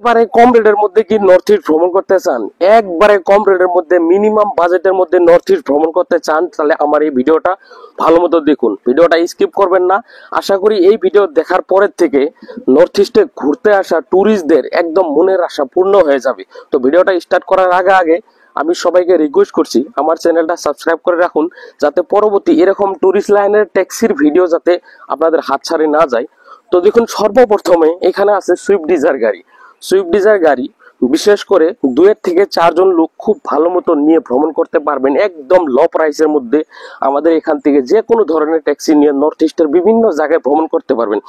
একবারে কম রেটের মধ্যে কি নর্থ ইস্ট ভ্রমণ করতে চান, একবারে কম রেটের মধ্যে মিনিমাম বাজেটের মধ্যে নর্থ ইস্ট ভ্রমণ করতে চান, তাহলে আমার এই ভিডিওটা ভালো মতো দেখুন, ভিডিওটা স্কিপ করবেন না। আশা করি এই ভিডিও দেখার পরের থেকে নর্থ ইস্টে ঘুরতে আসা ট্যুরিস্টদের একদম মনের আশা পূর্ণ হয়ে যাবে। তো ভিডিওটা স্টার্ট করার আগে আমি সবাইকে রিকোয়েস্ট করছি আমার চ্যানেলটা সাবস্ক্রাইব করে রাখুন, যাতে পরবর্তী এরকম ট্যুরিস্ট লাইনের ট্যাক্সির ভিডিও যাতে আপনাদের হাতছাড়ে না যায়। তো দেখুন, সর্বপ্রথমে এখানে আছে সুইফট ডিজায়ার গাড়ি। সুইফট ডিজায়ার গাড়ি বিশেষ করে 2 থেকে 4 জন লোক খুব ভালো মতো নিয়ে ভ্রমণ করতে পারবেন একদম লো প্রাইসের মধ্যে। আমাদের এখান থেকে যে কোনো ধরনের ট্যাক্সি নিয়ে নর্থ ইস্টের বিভিন্ন জায়গায় ভ্রমণ করতে পারবেন।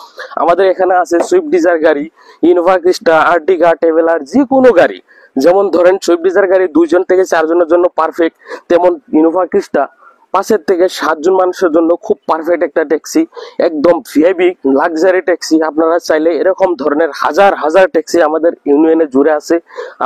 আমাদের এখানে আছে সুইফট ডিজায়ার গাড়ি, ইনোভা ক্রিস্টা, আর্টিগা, ট্রাভেলার, যে কোনো গাড়ি। যেমন ধরেন সুইফট ডিজায়ার গাড়ি 2 জন থেকে 4 জনের জন্য পারফেক্ট, তেমন ইনোভা ক্রিস্টা 5 থেকে 7 জন মানুষের জন্য খুব পারফেক্ট একটা ট্যাক্সি, একদম ভিআইপি লাক্সারি ট্যাক্সি। আপনারা চাইলে এরকম ধরনের হাজার হাজার ট্যাক্সি আমাদের ইউনিয়নে জুড়ে আছে।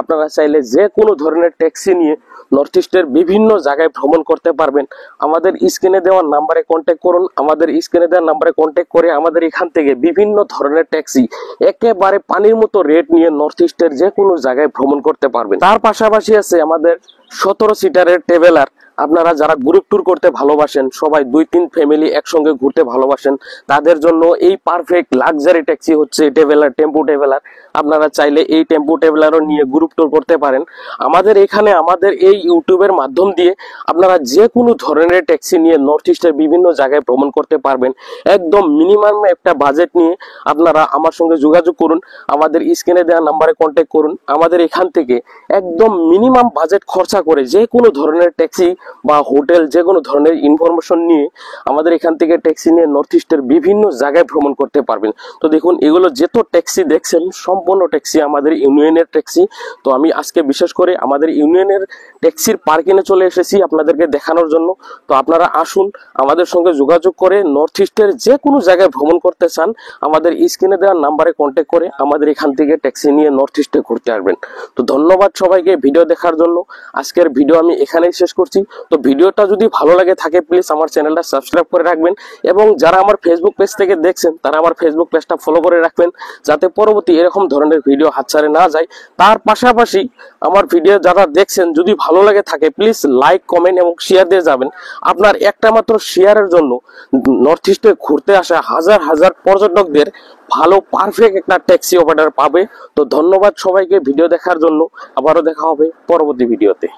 আপনারা চাইলে যে কোনো ধরনের ট্যাক্সি নিয়ে নর্থ ইস্টের বিভিন্ন জায়গায় ভ্রমণ করতে পারবেন। আমাদের স্ক্রিনে দেওয়া নাম্বারে কন্ট্যাক্ট করুন, আমাদের স্ক্রিনে দেওয়া নাম্বারে কন্ট্যাক্ট করে আমাদের এখান থেকে বিভিন্ন ধরনের ট্যাক্সি একেবারে পানির মতো রেট নিয়ে নর্থ ইস্টের যে কোনো জায়গায় ভ্রমণ করতে পারবেন। তার পাশাপাশি আছে আমাদের 17 সিটারের ট্রাভেলার। আপনারা যারা গ্রুপ ট্যুর করতে ভালোবাসেন, সবাই 2-3 ফ্যামিলি একসঙ্গে ঘুরতে ভালোবাসেন, তাদের জন্য এই পারফেক্ট লাক্সারি ট্যাক্সি হচ্ছে ট্রাভেলার, টেম্পো ট্রাভেলার। আপনারা চাইলে এই টেম্পো ট্রাভেলারও নিয়ে গ্রুপ ট্যুর করতে পারেন। আমাদের এখানে আমাদের এই ইউটিউবের মাধ্যম দিয়ে আপনারা যে কোনো ধরনের ট্যাক্সি নিয়ে নর্থ ইস্টের বিভিন্ন জায়গায় ভ্রমণ করতে পারবেন একদম মিনিমাম একটা বাজেট নিয়ে। আপনারা আমার সঙ্গে যোগাযোগ করুন, আমাদের স্ক্রিনে দেওয়া নাম্বারে কন্ট্যাক্ট করুন। আমাদের এখান থেকে একদম মিনিমাম বাজেট খরচা করে যে কোনো ধরনের ট্যাক্সি বা হোটেল, যে কোনো ধরনের ইনফরমেশন নিয়ে আমাদের এখান থেকে ট্যাক্সি নিয়ে নর্থ ইস্টের বিভিন্ন জায়গায় ভ্রমণ করতে পারবেন। তো দেখুন, এগুলো যত ট্যাক্সি দেখছেন সম্পূর্ণ ট্যাক্সি আমাদের ইউনিয়নের ট্যাক্সি। তো আমি আজকে বিশেষ করে আমাদের ইউনিয়নের ট্যাক্সির পার্কিংয়ে চলে এসেছি আপনাদেরকে দেখানোর জন্য। তো আপনারা আসুন, আমাদের সঙ্গে যোগাযোগ করে নর্থ ইস্টের যে কোনো জায়গায় ভ্রমণ করতে চান, আমাদের স্ক্রিনে দেওয়া নাম্বারে কন্ট্যাক্ট করে আমাদের এখান থেকে ট্যাক্সি নিয়ে নর্থ ইস্টে ঘুরতে আসবেন। তো ধন্যবাদ সবাইকে ভিডিও দেখার জন্য। আজকের ভিডিও আমি এখানেই শেষ করছি। তো ভিডিওটা যদি ভালো লাগে থাকে প্লিজ আমার চ্যানেলটা সাবস্ক্রাইব করে রাখবেন, এবং যারা আমার ফেসবুক পেজ থেকে দেখছেন তারা আমার ফেসবুক পেজটা ফলো করে রাখবেন, যাতে পরবর্তী এরকম ধরনের ভিডিও হাতছাড়ে না যায়। তার পাশাপাশি আমার ভিডিও যারা দেখছেন যদি ভালো লাগে থাকে প্লিজ লাইক, কমেন্ট এবং শেয়ার দিয়ে যাবেন। আপনার একটা মাত্র শেয়ারের জন্য নর্থ ইস্টে ঘুরতে আসা হাজার হাজার পর্যটকদের ভালো পারফেক্ট একটা ট্যাক্সি অপারেটর পাবে। তো ধন্যবাদ সবাইকে ভিডিও দেখার জন্য। আবারও দেখা হবে পরবর্তী ভিডিওতে।